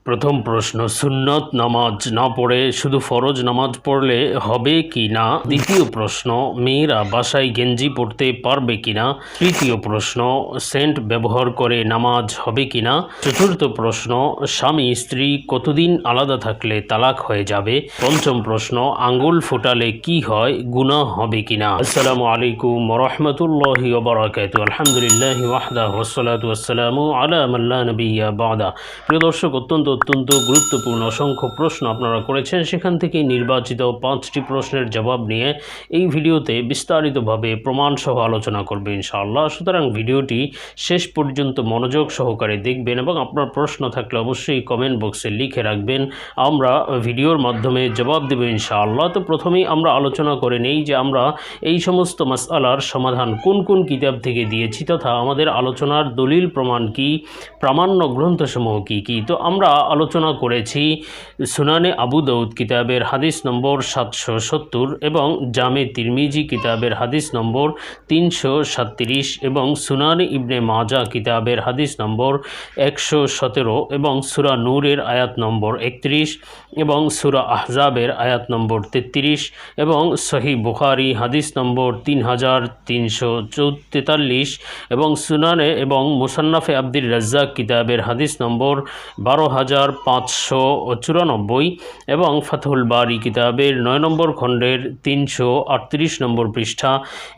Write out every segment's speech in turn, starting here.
প্রথম প্রশ্ন, সুন্নত নামাজ না পড়ে শুধু ফরজ নামাজ পড়লে হবে কি না। দ্বিতীয় প্রশ্ন, মেয়েরা বাসায় গেঞ্জি পড়তে পারবে কি না। তৃতীয় প্রশ্ন, সেন্ট ব্যবহার করে নামাজ হবে কি না। চতুর্থ প্রশ্ন, স্বামী স্ত্রী কতদিন আলাদা থাকলে তালাক হয়ে যাবে। পঞ্চম প্রশ্ন, আঙ্গুল ফোটালে কি হয়, গুনাহ হবে কি না। আসসালামু আলাইকুম ওয়া রাহমাতুল্লাহি ওয়া বারাকাতুহু। আলহামদুলিল্লাহি ওয়াহদাহু ওয়াসসালাতু ওয়াসসালামু আলা মান লা নাবিয়্যা বা'দা। প্রিয় দর্শক, অত্যন্ত গুরুত্বপূর্ণ অসংখ্য প্রশ্ন আপনারা করেছেন, সেখান থেকে নির্বাচিত 5টি প্রশ্নের জবাব নিয়ে এই ভিডিওতে বিস্তারিতভাবে প্রমাণসহ আলোচনা করবে ইনশাআল্লাহ। সুতরাং ভিডিওটি শেষ পর্যন্ত মনোযোগ সহকারে দেখবেন এবং আপনার প্রশ্ন থাকলে অবশ্যই কমেন্ট বক্সে লিখে রাখবেন, আমরা ভিডিওর মাধ্যমে জবাব দেব ইনশাআল্লাহ। তো প্রথমেই আমরা আলোচনা করে নেই যে আমরা এই সমস্ত মাসআলার সমাধান কোন কোন কিতাব থেকে দিয়েছি তথা আমাদের আলোচনার দলিল প্রমাণ কি, প্রামাণ্য গ্রন্থসমূহ কি কি। তো আমরা আলোচনা করেছি সুনানে আবু দাউদ কিতাবের হাদিস নম্বর 770 এবং জামে তিরমিজি কিতাবের হাদিস নম্বর 337 এবং সুনানে ইবনে মাজা কিতাবের হাদিস নম্বর 117 এবং সূরা নূরের আয়াত নম্বর 31 এবং সূরা আহজাবের আয়াত নম্বর 33 এবং সহিহ বুখারী হাদিস নম্বর 3343 এবং সুনানে এবং মুসান্নাফে আব্দুর রাজ্জাক কিতাবের হাদিস নম্বর 12594 এবং ফাতহুল বারি কিতাবের 9 নম্বর খণ্ডের 338 নম্বর পৃষ্ঠা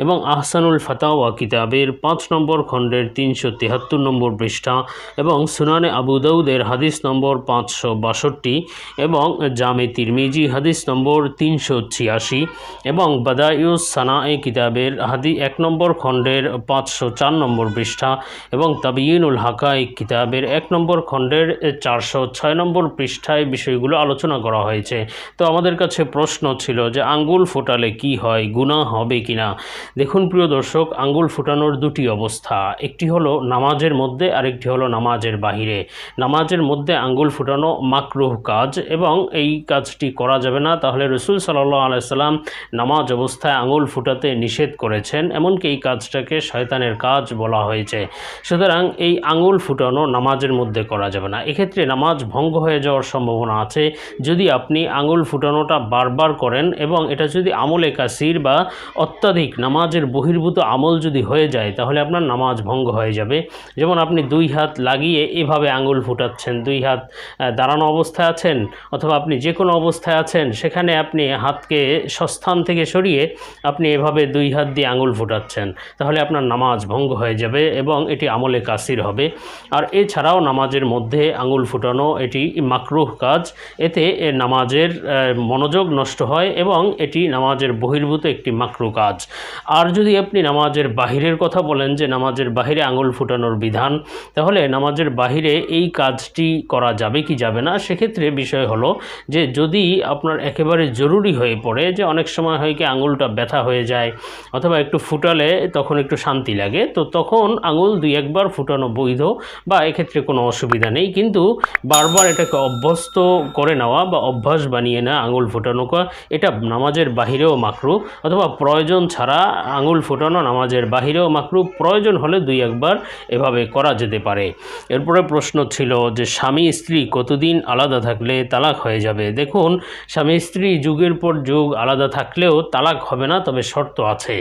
এবং আহসানুল ফাতাওয়া কিতাবের 5 নম্বর খণ্ডের 373 নম্বর পৃষ্ঠা এবং সুনানে আবু দাউদের হাদিস নম্বর 562 এবং জামে তিরমিজি হাদিস নম্বর 386 এবং বাদায়ুস সানায়ে কিতাবের 1 নম্বর খণ্ডের 504 নম্বর পৃষ্ঠা এবং তাবিয়িনুল হাকাইক কিতাবের 1 নম্বর খণ্ডের 406 নম্বর পৃষ্ঠায় বিষয়গুলো আলোচনা করা হয়েছে। তো আমাদের কাছে প্রশ্ন ছিল যে আঙ্গুল ফোটালে কি হয়, গুনাহ হবে কিনা। দেখুন প্রিয় দর্শক, আঙ্গুল ফোটানোর দুটি অবস্থা, একটি হলো নামাজের মধ্যে আরেকটি হলো নামাজের বাহিরে। নামাজের মধ্যে আঙ্গুল ফোটানো মাকরুহ কাজ এবং এই কাজটি করা যাবে না, তাহলে রাসূল সাল্লাল্লাহু আলাইহি সাল্লাম নামাজ অবস্থায় আঙ্গুল ফুটাতে নিষেধ করেছেন, এমনকি এই কাজটাকে শয়তানের কাজ বলা হয়েছে। সুতরাং এই আঙ্গুল ফুটানো নামাজের মধ্যে করা যাবে না, এক্ষেত্রে নামাজ ভঙ্গ হয়ে যাওয়ার সম্ভাবনা আছে যদি আপনি আঙ্গুল ফুটানোটা বারবার করেন এবং এটা যদি আমলে কাসির বা অত্যাধিক নামাজের বহির্ভূত আমল যদি হয়ে যায় তাহলে আপনার নামাজ ভঙ্গ হয়ে যাবে। যেমন আপনি 2 হাত লাগিয়ে এভাবে আঙ্গুল ফুটাচ্ছেন, 2 হাত দাঁড়ানো অবস্থায় আছেন অথবা আপনি যে কোনো অবস্থায় আছেন, সেখানে আপনি হাতকে স্বস্থান থেকে সরিয়ে আপনি এভাবে 2 হাত দিয়ে আঙ্গুল ফুটাচ্ছেন, তাহলে আপনার নামাজ ভঙ্গ হয়ে যাবে এবং এটি আমলে কাসির হবে। আর এছাড়াও নামাজের মধ্যে আঙ্গুল ফুটানো এটি মাকরুহ কাজ, এতে নামাজের মনোযোগ নষ্ট হয় এবং এটি নামাজের বহির্ভূত একটি মাকরুহ কাজ। আর যদি আপনি নামাজের বাহিরের কথা বলেন যে নামাজের বাহিরে আঙ্গুল ফুটানোর বিধান, তাহলে নামাজের বাহিরে এই কাজটি করা যাবে কি যাবে না, সেক্ষেত্রে বিষয় হলো যে যদি আপনার একেবারে জরুরি হয়ে পড়ে, যে অনেক সময় হয় কি আঙ্গুলটা ব্যথা হয়ে যায় অথবা একটু ফুটালে তখন একটু শান্তি লাগে, তো তখন আঙ্গুল 2-1 বার ফুটানো বৈধ বা এক্ষেত্রে কোনো অসুবিধা নেই। কিন্তু বারবার এটাকে অভ্যস্ত করে নেওয়া বা অভ্যাস বানিয়ে নেওয়া আঙ্গুল ফোটানো, এটা নামাজের বাহিরেও মাকরুহ, অথবা প্রয়োজন ছাড়া আঙ্গুল ফোটানো নামাজের বাহিরেও মাকরুহ, প্রয়োজন হলে 2-1 বার এভাবে করা যেতে পারে। এরপরে প্রশ্ন ছিল যে স্বামী স্ত্রী কতদিন আলাদা থাকলে তালাক হয়ে যাবে। দেখুন, স্বামী স্ত্রী যুগের পর যুগ আলাদা থাকলেও তালাক হবে না, তবে শর্ত আছে।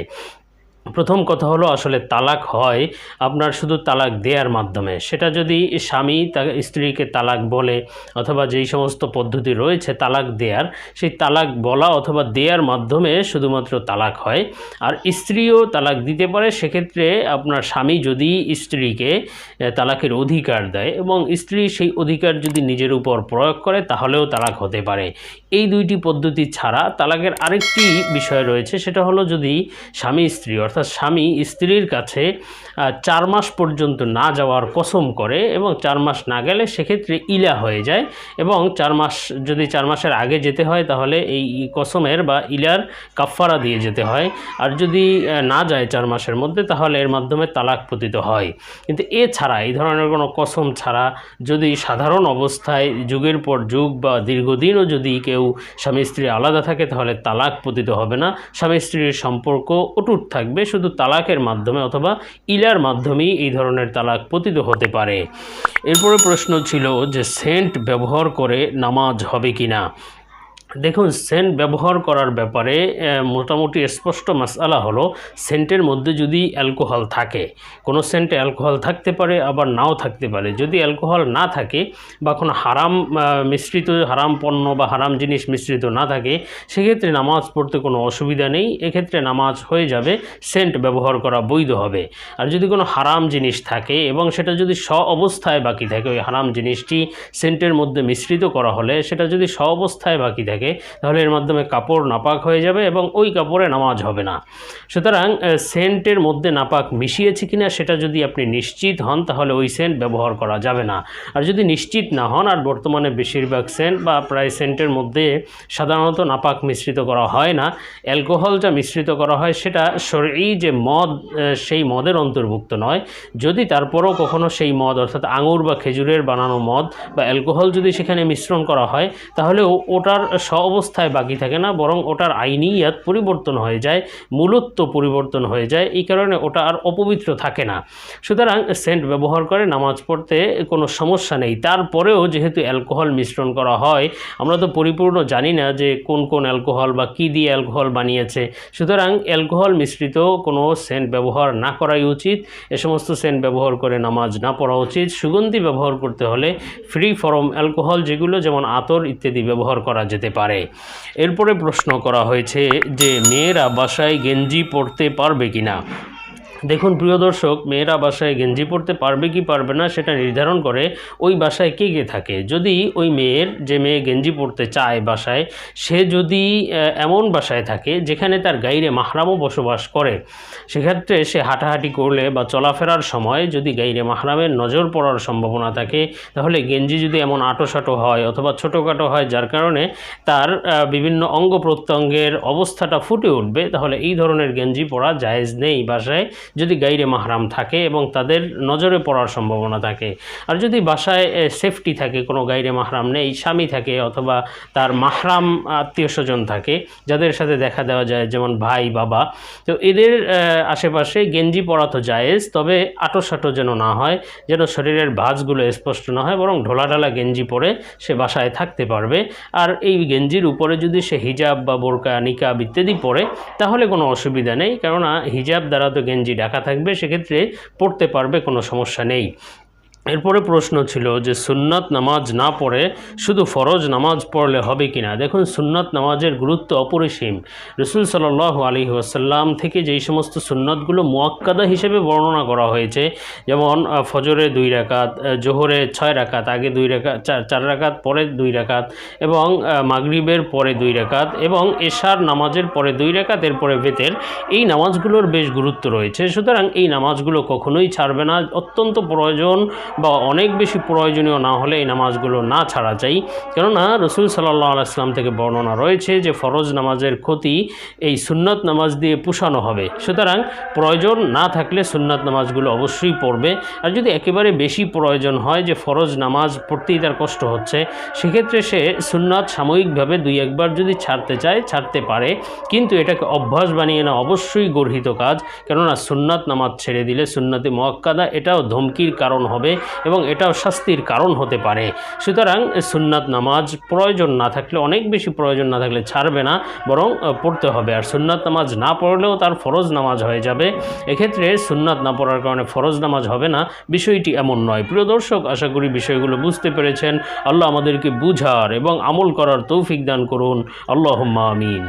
প্রথম কথা হলো, আসলে তালাক হয় আপনার শুধু তালাক দেওয়ার মাধ্যমে। সেটা যদি স্বামী স্ত্রীকে তালাক বলে অথবা যেই সমস্ত পদ্ধতি রয়েছে তালাক দেওয়ার, সেই তালাক বলা অথবা দেওয়ার মাধ্যমে শুধুমাত্র তালাক হয়। আর স্ত্রীও তালাক দিতে পারে, সেক্ষেত্রে আপনার স্বামী যদি স্ত্রীকে তালাকের অধিকার দেয় এবং স্ত্রী সেই অধিকার যদি নিজের উপর প্রয়োগ করে তাহলেও তালাক হতে পারে। এই 2টি পদ্ধতি ছাড়া তালাকের আরেকটি বিষয় রয়েছে, সেটা হলো যদি স্বামী স্ত্রী অর্থাৎ স্বামী স্ত্রীর কাছে 4 মাস পর্যন্ত না যাওয়ার কসম করে এবং 4 মাস না গেলে সেক্ষেত্রে ইলা হয়ে যায় এবং 4 মাস যদি 4 মাসের আগে যেতে হয় তাহলে এই কসমের বা ইলার কাফফারা দিয়ে যেতে হয়। আর যদি না যায় 4 মাসের মধ্যে তাহলে এর মাধ্যমে তালাক পতিত হয়। কিন্তু এছাড়া এই ধরনের কোনো কসম ছাড়া যদি সাধারণ অবস্থায় যুগের পর যুগ বা দীর্ঘদিনও যদি কেউ স্বামী স্ত্রী আলাদা থাকে তাহলে তালাক পতিত হবে না, স্বামী স্ত্রীর সম্পর্ক অটুট থাকবে, শুধু তালাকের মাধ্যমে অথবা ইলার মাধ্যমেই এই ধরনের তালাক পতিত হতে পারে। এরপরে প্রশ্ন ছিল যে সেন্ট ব্যবহার করে নামাজ হবে কি না। দেখুন, সেন্ট ব্যবহার করার ব্যাপারে মোটামুটি স্পষ্ট মাসআলা হলো, সেন্টের মধ্যে যদি অ্যালকোহল থাকে, কোনো সেন্টে অ্যালকোহল থাকতে পারে আবার নাও থাকতে পারে। যদি অ্যালকোহল না থাকে বা কোনো হারাম মিশ্রিত হারাম পণ্য বা হারাম জিনিস মিশ্রিত না থাকে, সেক্ষেত্রে নামাজ পড়তে কোনো অসুবিধা নেই, এক্ষেত্রে নামাজ হয়ে যাবে, সেন্ট ব্যবহার করা বৈধ হবে। আর যদি কোনো হারাম জিনিস থাকে এবং সেটা যদি অবস্থায় বাকি থাকে, ওই হারাম জিনিসটি সেন্টের মধ্যে মিশ্রিত করা হলে সেটা যদি অবস্থায় বাকি থাকে, তাহলে এর মাধ্যমে কাপড় নাপাক হয়ে যাবে এবং ওই কাপড়ে নামাজ হবে না। সুতরাং সেন্টের মধ্যে নাপাক মিশিয়েছে কিনা সেটা যদি আপনি নিশ্চিত হন, তাহলে ওই সেন্ট ব্যবহার করা যাবে না। আর যদি নিশ্চিত না হন, আর বর্তমানে বেশিরভাগ সেন্ট বা প্রায় সেন্টের মধ্যে সাধারণত নাপাক মিশ্রিত করা হয় না, অ্যালকোহল যা মিশ্রিত করা হয় সেটা শরঈ যে মদ, সেই মদের অন্তর্ভুক্ত নয়। যদি তারপরও কখনো সেই মদ অর্থাৎ আঙুর বা খেজুরের বানানো মদ বা অ্যালকোহল যদি সেখানে মিশ্রণ করা হয়, তাহলে ওটার অবস্থায় বাকি থাকে না, বরং ওটার আইনিয়াত পরিবর্তন হয়ে যায়, মূলত্ব পরিবর্তন হয়ে যায়, এই কারণে ওটা আর অপবিত্র থাকে না। সুতরাং সেন্ট ব্যবহার করে নামাজ পড়তে কোনো সমস্যা নেই। তারপরেও যেহেতু অ্যালকোহল মিশ্রণ করা হয়, আমরা তো পরিপূর্ণ জানি না যে কোন কোন অ্যালকোহল বা কী দিয়ে অ্যালকোহল বানিয়েছে। সুতরাং অ্যালকোহল মিশ্রিত কোনো সেন্ট ব্যবহার না করাই উচিত। এ সমস্ত সেন্ট ব্যবহার করে নামাজ না পড়া উচিত। সুগন্ধি ব্যবহার করতে হলে ফ্রি ফ্রম অ্যালকোহল যেগুলো, যেমন আতর ইত্যাদি ব্যবহার করা যেতে পারে। এরপরে প্রশ্ন করা হয়েছে যে মেয়েরা বাসায় গেঞ্জি পরতে পারবে কিনা। দেখুন প্রিয় দর্শক, মেয়েরা বাসায় গেঞ্জি পরতে পারবে কি পারবে না সেটা নির্ধারণ করে ওই বাসায় কে কে থাকে। যদি ওই যে মেয়ে গেঞ্জি পরতে চায় বাসায়, সে যদি এমন বাসায় থাকে যেখানে তার গাইরে মাহরামও বসবাস করে, সেক্ষেত্রে সে হাঁটাহাঁটি করলে বা চলাফেরার সময় যদি গাইরে মাহরামের নজর পড়ার সম্ভাবনা থাকে, তাহলে গেঞ্জি যদি এমন আঁটোসাঁটো হয় অথবা ছোটোখাটো হয় যার কারণে তার বিভিন্ন অঙ্গ প্রত্যঙ্গের অবস্থাটা ফুটে উঠবে, তাহলে এই ধরনের গেঞ্জি পরা জায়েজ নেই বাসায়, যদি গাইরে মাহরাম থাকে এবং তাদের নজরে পড়ার সম্ভাবনা থাকে। আর যদি বাসায় সেফটি থাকে, কোনো গাইরে মাহরাম নেই, স্বামী থাকে অথবা তার মাহরাম আত্মীয় স্বজন থাকে যাদের সাথে দেখা দেওয়া যায়, যেমন ভাই বাবা, তো এদের আশেপাশে গেঞ্জি পরা তো জায়েজ, তবে আঁটোসাঁটো যেন না হয়, যেন শরীরের ভাঁজগুলো স্পষ্ট না হয়, বরং ঢোলাঢালা গেঞ্জি পরে সে বাসায় থাকতে পারবে। আর এই গেঞ্জির উপরে যদি সে হিজাব বা বোরকা নিকাব ইত্যাদি পরে, তাহলে কোনো অসুবিধা নেই, কেননা হিজাব দ্বারা তো গেঞ্জি ঢাকা থাকবে, সেক্ষেত্রে পড়তে পারবে, কোনো সমস্যা নেই। এরপরে প্রশ্ন ছিল যে সুন্নাত নামাজ না পড়ে শুধু ফরজ নামাজ পড়লে হবে কিনা। দেখুন, সুন্নাত নামাজের গুরুত্ব অপরিসীম। রাসূল সাল্লাল্লাহু আলাইহি ওয়াসাল্লাম থেকে যেই সমস্ত সুন্নাতগুলো মুআক্কাদা হিসেবে বর্ণনা করা হয়েছে, যেমন ফজরে 2 রাকাত, জোহরে 6 রাকাত, আগে 2 রাকাত, 4 রাকাত, পরে 2 রাকাত, এবং মাগরিবের পরে 2 রাকাত, এবং এশার নামাজের পরে 2 রাকাত, এরপরে বেতের, এই নামাজগুলোর বেশ গুরুত্ব রয়েছে। সুতরাং এই নামাজগুলো কখনোই ছাড়বে না, অত্যন্ত প্রয়োজন বা অনেক বেশি প্রয়োজনীয় না হলে এই নামাজগুলো না ছাড়া চাই। কেননা রাসূল সাল্লাল্লাহু আলাইহি ওয়াসাল্লাম থেকে বর্ণনা রয়েছে যে ফরজ নামাজের ক্ষতি এই সুন্নাত নামাজ দিয়ে পুষানো হবে। সুতরাং প্রয়োজন না থাকলে সুন্নাত নামাজগুলো অবশ্যই পড়বে। আর যদি একেবারে বেশি প্রয়োজন হয় যে ফরজ নামাজ পড়তেই তার কষ্ট হচ্ছে, সেক্ষেত্রে সে সুন্নাত সাময়িকভাবে 2-1 বার যদি ছাড়তে চায় ছাড়তে পারে, কিন্তু এটাকে অভ্যাস বানিয়ে না অবশ্যই গর্হিত কাজ। কেননা সুন্নাত নামাজ ছেড়ে দিলে সুন্নাতে মুআক্কাদা এটাও ধমকির কারণ হবে এবং এটাও শাস্তির কারণ হতে পারে। সুতরাং সুন্নাত নামাজ প্রয়োজন না থাকলে, অনেক বেশি প্রয়োজন না থাকলে ছাড়বে না, বরং পড়তে হবে। আর সুন্নাত নামাজ না পড়লেও তার ফরজ নামাজ হয়ে যাবে। এক্ষেত্রে সুন্নাত না পড়ার কারণে ফরজ নামাজ হবে না, বিষয়টি এমন নয়। প্রিয় দর্শক, আশা করি বিষয়গুলো বুঝতে পেরেছেন। আল্লাহ আমাদেরকে বুঝার এবং আমল করার তৌফিক দান করুন। আল্লাহুম্মা আমিন।